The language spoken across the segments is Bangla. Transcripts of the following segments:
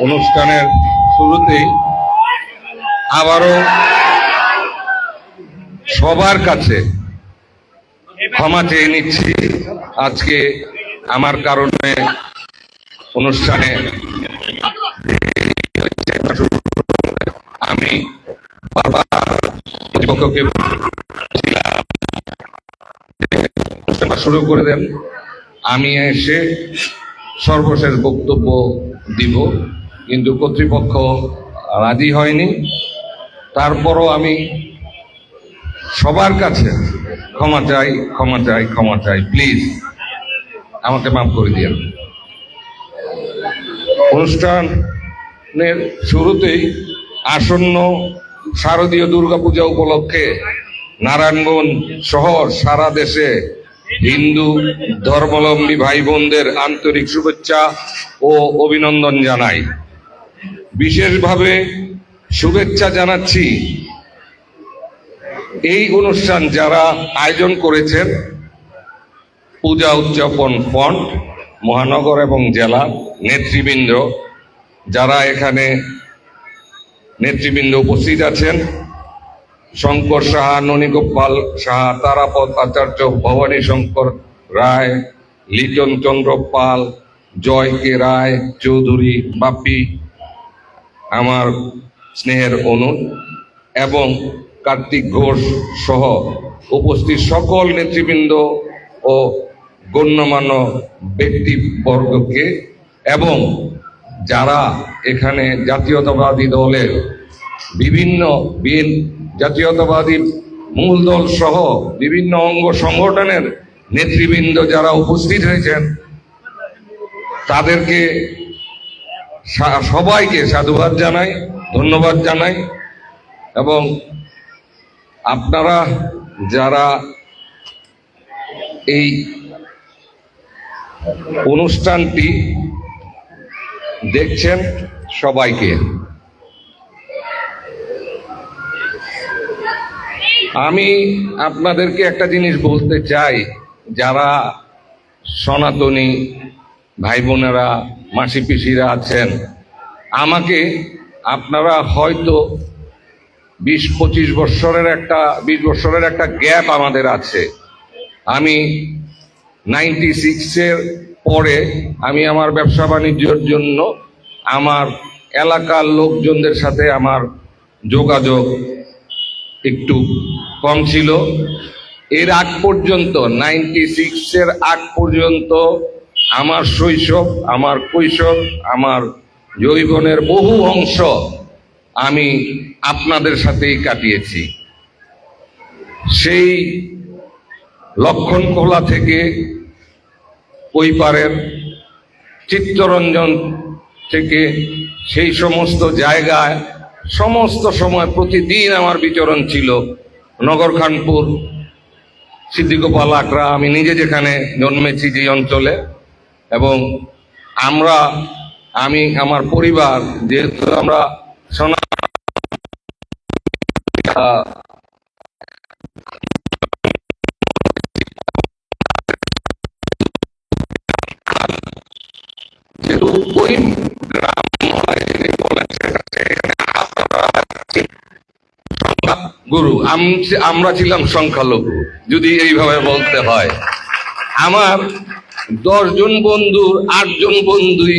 অনুষ্ঠানের শুরুতেই আবারও সবার কাছে ক্ষমা চেয়ে নিচ্ছি। আজকে আমার কারণে অনুষ্ঠানে আমি বারবার কর্তৃপক্ষকে শুরু করে দেন, আমি এসে সর্বশেষ বক্তব্য দিব, কিন্তু কর্তৃপক্ষ রাজি হয়নি। তারপরও আমি সবার কাছে ক্ষমা চাই, ক্ষমা চাই, ক্ষমা চাই। প্লিজ আমাকে মাফ করে দিন। অনুষ্ঠানের শুরুতেই আসন্ন শারদীয় দুর্গাপূজা উপলক্ষে নারায়ণগঞ্জ সহ সারা দেশে হিন্দু ধর্মাবলম্বী ভাই বোনদের আন্তরিক শুভেচ্ছা ও অভিনন্দন জানাই। বিশেষভাবে শুভেচ্ছা জানাচ্ছি এই অনুষ্ঠান যারা আয়োজন করেছেন, পূজা উদযাপন ফন্ড, মহানগর এবং জেলা নেতৃবৃন্দ, যারা এখানে নেতৃবৃন্দ উপস্থিত আছেন, শঙ্কর সাহা, ননীগোপাল সাহা, তারাপদ আচার্য, ভবানী শঙ্কর রায়, লিটন চন্দ্র পাল, জয় কে রায় চৌধুরী, বাপি, আমার স্নেহের অনু এবং কার্তিক ঘোষ সহ উপস্থিত সকল নেতৃবৃন্দ ও গণ্যমান্য ব্যক্তিবর্গকে এবং যারা এখানে জাতীয়তাবাদী দলের বিভিন্ন জাতীয়তাবাদী মূল দল সহ বিভিন্ন অঙ্গ সংগঠনের নেতৃবৃন্দ যারা উপস্থিত হয়েছেন, তাদেরকে সবাইকে সাধুবাদ জানাই, ধন্যবাদ জানাই। এবং আপনারা যারা এই অনুষ্ঠানটি দেখছেন, সবাইকে আমি আপনাদেরকে একটা জিনিস বলতে চাই। যারা সনাতনী ভাই বোনেরা, মাসি পিসিরা আছেন, আমাকে আপনারা হয়তো 20-25 বৎসরের একটা গ্যাপ আমাদের আছে। আমি 96-এর পরে আমি আমার ব্যবসা বাণিজ্যের জন্য আমার এলাকার লোকজনদের সাথে আমার যোগাযোগ একটু কম ছিল। এর আগ পর্যন্ত 96-এর আগ পর্যন্ত আমার শৈশব, আমার কৈশোর, আমার যৌবনের বহু অংশ আমি আপনাদের সাথেই কাটিয়েছি। সেই লক্ষণখোলা থেকে ওই পারের চিত্তরঞ্জন থেকে সেই সমস্ত জায়গায় সমস্ত সময় প্রতিদিন আমার বিচরণ ছিল। নগরখানপুর, সিদ্দিকোপাল আকরা, আমি নিজে যেখানে জন্মেছি যে অঞ্চলে, এবং আমি আমার পরিবার, যেহেতু আমরা গুরু, আমরা ছিলাম সংখ্যালঘু, যদি এইভাবে বলতে হয়। আমার 10 জন বন্ধুর 8 জন বন্ধুই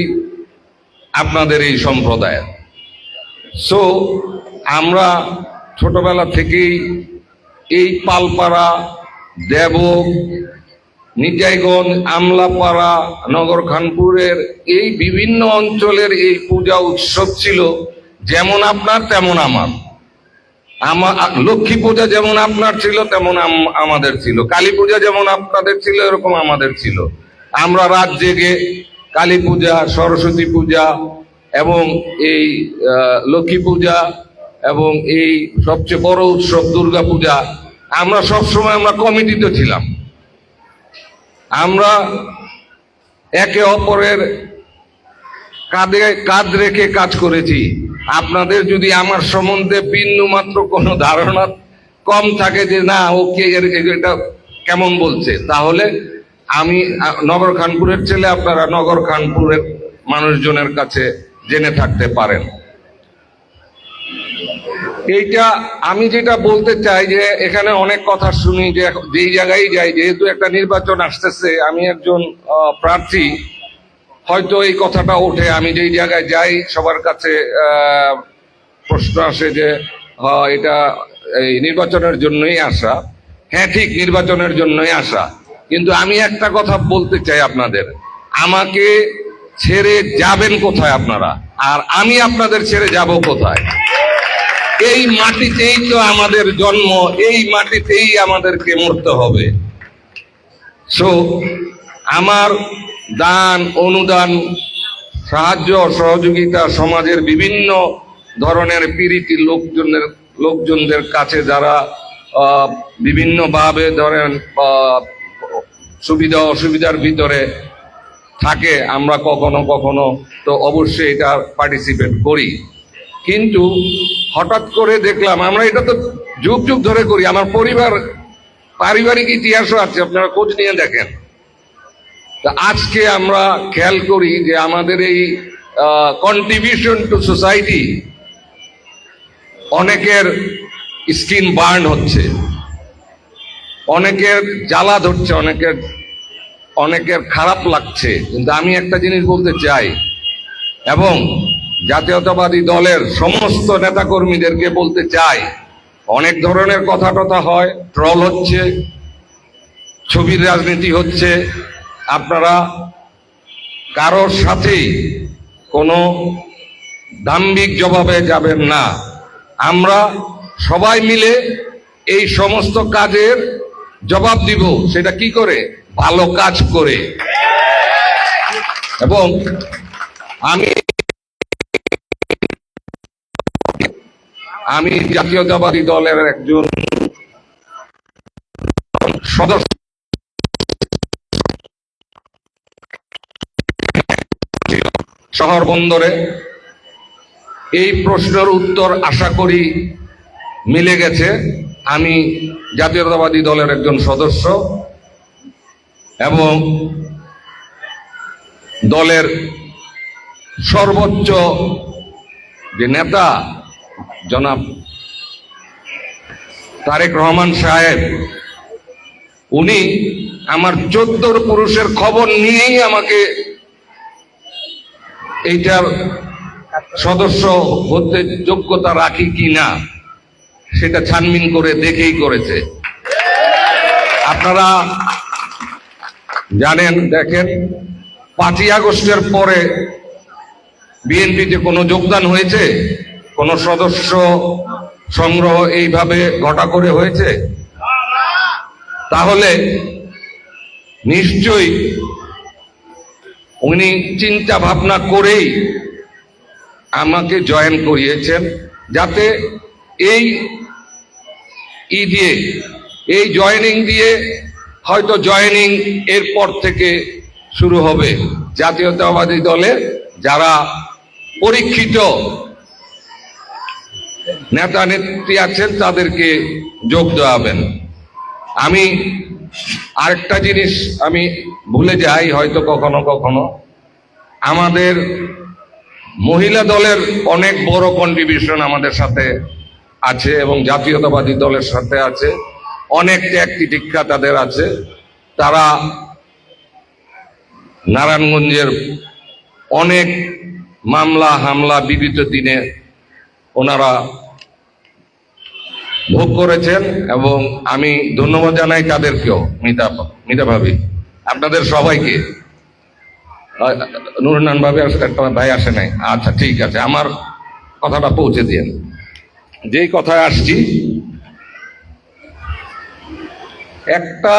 আপনাদের এই সম্প্রদায়ের। সো আমরা ছোটবেলা থেকেই এই পালপাড়া, দেবক, নিতাইগঞ্জ, আমলাপাড়া, নগরখানপুরের এই বিভিন্ন অঞ্চলের এই পূজা উৎসব ছিল যেমন আপনার তেমন আমার। লক্ষ্মী পূজা যেমন আপনার ছিল তেমন আমাদের ছিল, কালী পূজা যেমন আপনাদের ছিল এরকম আমাদের ছিল। আমরা রাত জেগে কালী পূজা, সরস্বতী পূজা এবং এই লক্ষ্মী পূজা এবং এই সবচেয়ে বড় উৎসব দুর্গা পূজা, আমরা সবসময় আমরা কমিটিতে ছিলাম। আমরা একে অপরের কাঁধে কাঁধ রেখে কাজ করেছি। আপনাদের যদি আমার সম্বন্ধে বিন্দু মাত্র কোনো ধারণা কম থাকে যে না ওকে এটা কেমন বলছে, তাহলে আমি নগরখানপুরের ছেলে, আপনারা নগরখানপুরের মানুষজনের কাছে জেনে থাকতে পারেন। এইটা আমি যেটা বলতে চাই যে এখানে অনেক কথা শুনি যে যেই জায়গায় যাই, যেহেতু একটা নির্বাচন আসতেছে, আমি একজন প্রার্থী, হয়তো এই কথাটা ওঠে, আমি যেই জায়গায় যাই সবার কাছে প্রশ্ন আসে যে এটা এই নির্বাচনের জন্যই আসা। হ্যাঁ, ঠিক, নির্বাচনের জন্যই আসা। কিন্তু আমি একটা কথা বলতে চাই আপনাদের, আমাকে ছেড়ে যাবেন কোথায় আপনারা, আর আমি আপনাদের ছেড়ে যাব কোথায়? এই মাটিতেই তো আমাদের জন্ম, এই মাটিতেই আমাদেরকে মরতে হবে। সো আমার দান, অনুদান, সাহায্য, সহযোগিতা সমাজের বিভিন্ন ধরনের পীড়িত লোকজনদের কাছে যারা বিভিন্নভাবে ধরেন সুবিধা অসুবিধার ভিতরে থাকে, আমরা কখনো কখনো তো অবশ্যই এটা পার্টিসিপেট করি। কিন্তু হঠাৎ করে দেখলাম, আমরা এটা তো যুগ যুগ ধরে করি, আমার পারিবারিক ইতিহাসও আছে, আপনারা খোঁজ নিয়ে দেখেন। তা আজকে আমরা খেয়াল করি যে আমাদের এই কন্ট্রিবিউশন টু সোসাইটি, অনেকের স্কিন বার্ন হচ্ছে, অনেকের জ্বালা ধরছে, অনেকের খারাপ লাগছে। কিন্তু আমি একটা জিনিস বলতে চাই, এবং জাতীয়তাবাদী দলের সমস্ত নেতাকর্মীদেরকে বলতে চাই, অনেক ধরনের কথা টথা হয়, ট্রল হচ্ছে, ছবির রাজনীতি হচ্ছে, আপনারা কারোর সাথেই কোনো দাম্ভিক জবাবে যাবেন না। আমরা সবাই মিলে এই সমস্ত কাজের জবাব দিব, সেটা কি করে? ভালো কাজ করে। এবং আমি জাতীয়তাবাদী দলের একজন সদস্য, শহর বন্দরে এই প্রশ্নের উত্তর আশা করি মিলে গেছে। আমি জাতীয়তাবাদী দলের একজন সদস্য এবং দলের সর্বোচ্চ যে নেতা জনাব তারেক রহমান সাহেব, উনি আমার 14 পুরুষের খবর নিয়েই আমাকে এইটার সদস্য হতে যোগ্যতা রাখি কিনা সেটা ছানবিন করে দেখেই করেছে। আপনারা জানেন, দেখেন, 5ই আগস্টের পরে বিএনপিতে কোনো যোগদান হয়েছে? কোন সদস্য সংগ্রহ এইভাবে ঘটা করে হয়েছে? তাহলে নিশ্চয়ই উনি চিন্তা ভাবনা করেই আমাকে জয়েন করিয়েছেন, যাতে এই জয়েনিং দিয়ে হয়তো জয়েনিং এরপর থেকে শুরু হবে জাতীয়তাবাদী দলে যারা পরীক্ষিত নেতা নেত্রী আছেন তাদেরকে যোগ দেওয়াবেন। আমি আরেকটা জিনিস আমি ভুলে যাই হয়তো কখনো কখনো, আমাদের মহিলা দলের অনেক বড় কন্ট্রিবিউশন আমাদের সাথে আছে এবং জাতীয়তাবাদী দলের সাথে আছে, অনেক ত্যাগ তিতিক্ষা তাদের আছে। তারা নারায়ণগঞ্জের অনেক মামলা হামলা বিগত দিনে ওনারা ভোগ করেছেন এবং আমি ধন্যবাদ জানাই তাদেরকেও। মিতা ভাবি, আপনাদের সবাইকে। নুরুন্নান ভাবি একটা ভাই আসে নাই, আচ্ছা ঠিক আছে, আমার কথাটা পৌঁছে দিন। যেই কথায় আসছি, একটা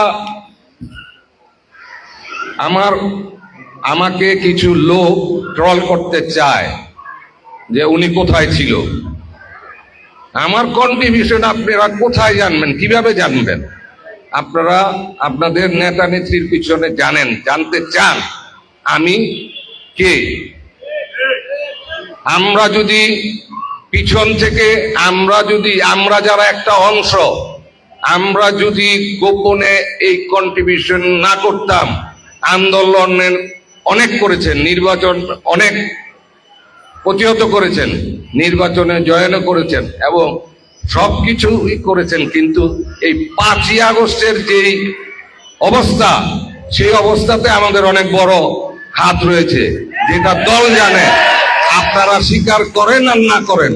আমাকে কিছু লোক ট্রল করতে চায় যে উনি কোথায় ছিল। আমার কন্ট্রিবিউশন আপনারা কোথায় জানবেন, কিভাবে জানবেন? আপনারা আপনাদের নেতা নেত্রীর পিছনে জানতে চান আমি কে? আমরা যদি পিছন থেকে আমরা যারা একটা অংশ, আমরা যদি গোপনে এই কন্ট্রিবিউশন না করতাম, আন্দোলনের অনেক করেছেন, নির্বাচন অনেক প্রতিহত করেছেন, নির্বাচনে জয়নও করেছেন এবং সবকিছুই করেছেন, কিন্তু এই 5ই আগস্টের যেই অবস্থা, সেই অবস্থাতে আমাদের অনেক বড় হাত রয়েছে, যেটা দল জানে। আপনারা স্বীকার করেন আর না করেন,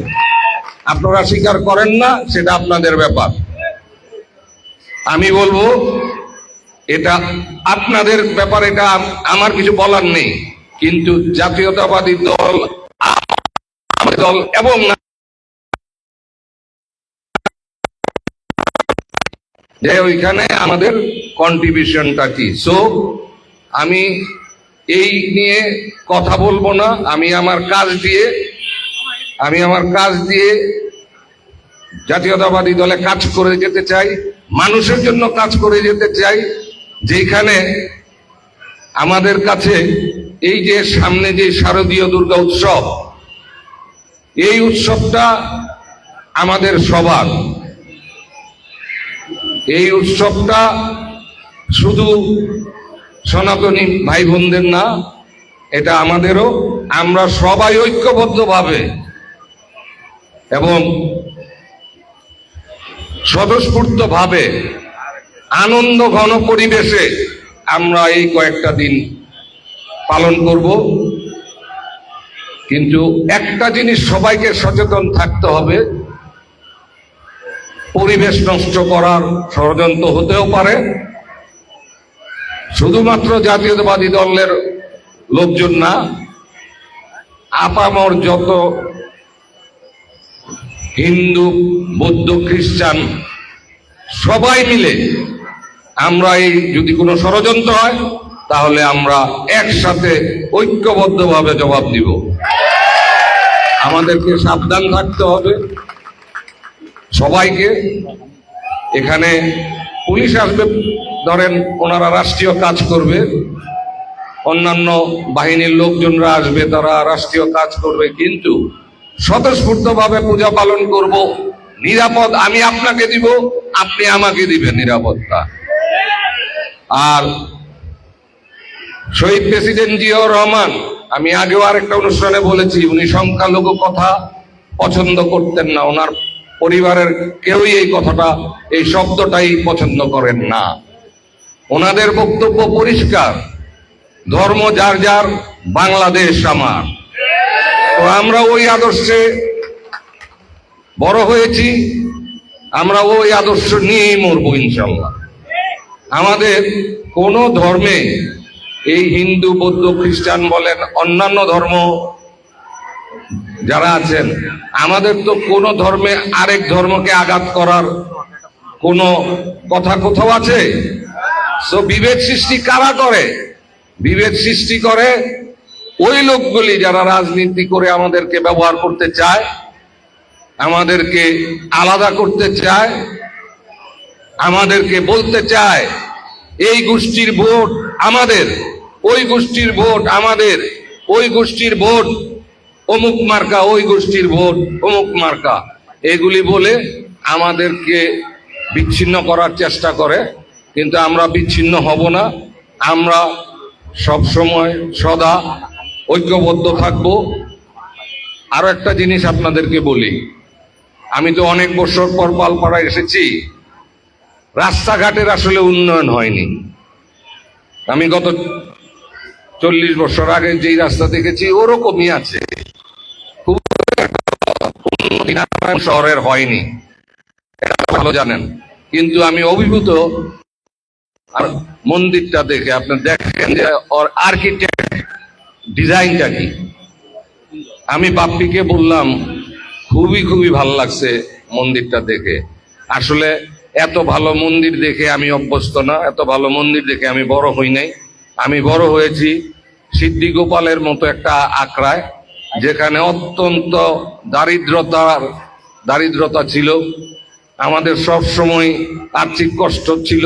আপনারা স্বীকার করেন না, সেটা আপনাদের ব্যাপার। আমি বলবো এটা আপনাদের ব্যাপার, এটা আমার কিছু বলার নেই। কিন্তু জাতীয়তাবাদী দল দল এবং যে ওইখানে আমাদের কন্ট্রিবিউশনটা কি। সো আমি এই নিয়ে কথা বলবো না। আমি আমার কাজ দিয়ে জাতীয়তাবাদী দলে কাজ করে যেতে চাই, মানুষের জন্য কাজ করে যেতে চাই। যেখানে আমাদের কাছে এই যে সামনে যে শারদীয় দুর্গা উৎসব, এই উৎসবটা আমাদের সবার। এই উৎসবটা শুধু সনাতনী ভাই বোনদের না, এটা আমাদেরও। আমরা সবাই ঐক্যবদ্ধভাবে এবং স্বতঃস্ফূর্তভাবে আনন্দ ঘন পরিবেশে আমরা এই কয়েকটা দিন পালন করব। কিন্তু একটা জিনিস সবাইকে সচেতন থাকতে হবে, পরিবেশ নষ্ট করার ষড়যন্ত্র হতেও পারে। শুধুমাত্র জাতীয়তাবাদী দলের লোকজন না, আপামর যত হিন্দু, বৌদ্ধ, খ্রিস্টান সবাই মিলে আমরা এই যদি কোনো ষড়যন্ত্র হয়, তাহলে আমরা একসাথে ঐক্যবদ্ধভাবে জবাব দিব। আমাদেরকে সাবধান থাকতে হবে সবাইকে। এখানে পুলিশ আসবে, ধরেন ওনারা রাষ্ট্রীয় কাজ করবে, অন্যান্য বাহিনীর লোকজনরা আসবে, তারা রাষ্ট্রীয় কাজ করবে, কিন্তু স্বতঃস্ফূর্তভাবে পূজা পালন করব। নিরাপদ আমি আপনাকে দিব, আপনি আমাকে দিবেন নিরাপত্তা। আর শহীদ প্রেসিডেন্ট জিয়াউর রহমান, আমি আগেও আরেকটা অনুষ্ঠানে বলেছি, উনি সংখ্যালঘু কথা পছন্দ করতেন না। ওনার পরিবারের কেউই এই কথাটা, এই শব্দটাই পছন্দ করেন না। ওনাদের বক্তব্য পরিষ্কার, ধর্ম যার যার, বাংলাদেশ আমার। তো আমরা ওই আদর্শে বড় হয়েছি, আমরা ওই আদর্শ নিয়েই মরবো ইনশাল্লাহ। আমাদের কোন ধর্মে, এই হিন্দু, বৌদ্ধ, খ্রিস্টান বলেন, অন্যান্য ধর্ম যারা আছেন, আমাদের তো কোন ধর্মে আরেক ধর্মকে আঘাত করার কোন কথা কোথাও আছে? তো বিভেদ সৃষ্টি কারা করে? বিভেদ সৃষ্টি করে ওই লোকগুলি যারা রাজনীতি করে আমাদেরকে ব্যবহার করতে চায়, আমাদেরকে আলাদা করতে চায়, আমাদেরকে বলতে চায় এই গোষ্ঠীর ভোট আমাদের, ওই গোষ্ঠীর ভোট আমাদের, ওই গোষ্ঠীর ভোট অমুক মার্কা, ওই গোষ্ঠীর ভোট অমুক মার্কা, এগুলি বলে আমাদেরকে বিচ্ছিন্ন করার চেষ্টা করে। কিন্তু আমরা বিচ্ছিন্ন হব না, আমরা সব সময় সদা ঐক্যবদ্ধ থাকব। আরো একটা জিনিস আপনাদেরকে বলি, আমি তো অনেক বছর পর পালপাড়ায় এসেছি, রাস্তাঘাটের আসলে উন্নয়ন হয়নি। আমি গত 40 বছর আগে যেই রাস্তা দেখেছি ওরকমই আছে, খুব শহরের হয়নি, এটা ভালো জানেন। কিন্তু আমি অভিভূত আর মন্দিরটা দেখে, আপনি দেখেন যে ওর আর্কিটেক্ট ডিজাইনটা কি। আমি বাপ্পিকে বললাম খুবই খুবই ভালো লাগছে মন্দিরটা দেখে। আসলে এত ভালো মন্দির দেখে আমি অভ্যস্ত না, এত ভালো মন্দির দেখে আমি বড় হই নাই। আমি বড় হয়েছি সিদ্ধি গোপালের মতো একটা আখড়ায়, যেখানে অত্যন্ত দারিদ্রতা ছিল। আমাদের সব সময় আর্থিক কষ্ট ছিল,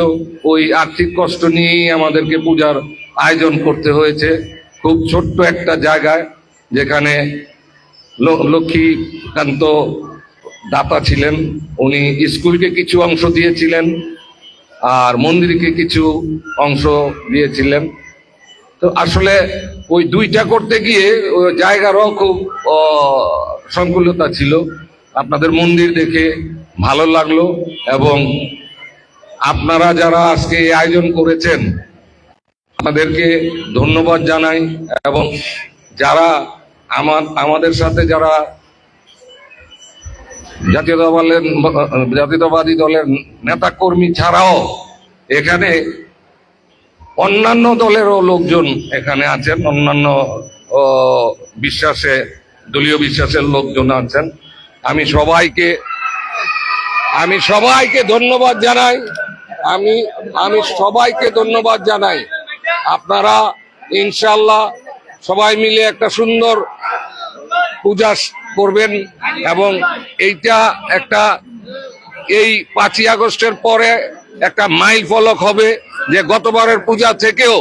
ওই আর্থিক কষ্ট নিয়েই আমাদেরকে পূজার আয়োজন করতে হয়েছে। খুব ছোট্ট একটা জায়গায়, যেখানে লক্ষ্মীকান্ত দাতা ছিলেন, উনি স্কুলকে কিছু অংশ দিয়েছিলেন আর মন্দিরকে কিছু অংশ দিয়েছিলেন। তো আসলে ওই দুইটা করতে গিয়ে ওই জায়গারও খুব সংকুলতা ছিল। আপনাদের মন্দির দেখে ভালো লাগলো, এবং আপনারা যারা আজকে এই আয়োজন করেছেন আপনাদেরকে ধন্যবাদ জানাই, এবং যারা আমাদের সাথে যারা জাতীয়তাবাদী দলের নেতা কর্মী ছাড়াও এখানে অন্যান্য দলেরও লোকজন এখানে আছেন, অন্যান্য দলীয় বিশ্বাসের লোকজন আছেন। আমি সবাইকে ধন্যবাদ জানাই। আমি সবাইকে ধন্যবাদ জানাই। আপনারা ইনশাল্লাহ সবাই মিলে একটা সুন্দর পূজা করবেন, এবং এইটা এই 5ই আগস্টের পরে একটা মাইল ফলক হবে যে গতবারের পূজা থেকেও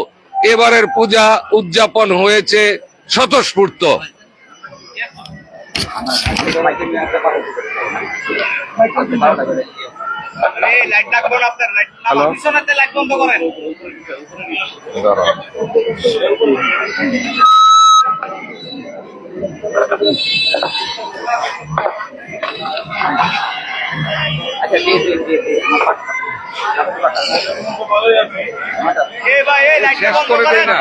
এবারের পূজা উদযাপন হয়েছে স্বতঃস্ফূর্ত। শেষ করে দেয় না।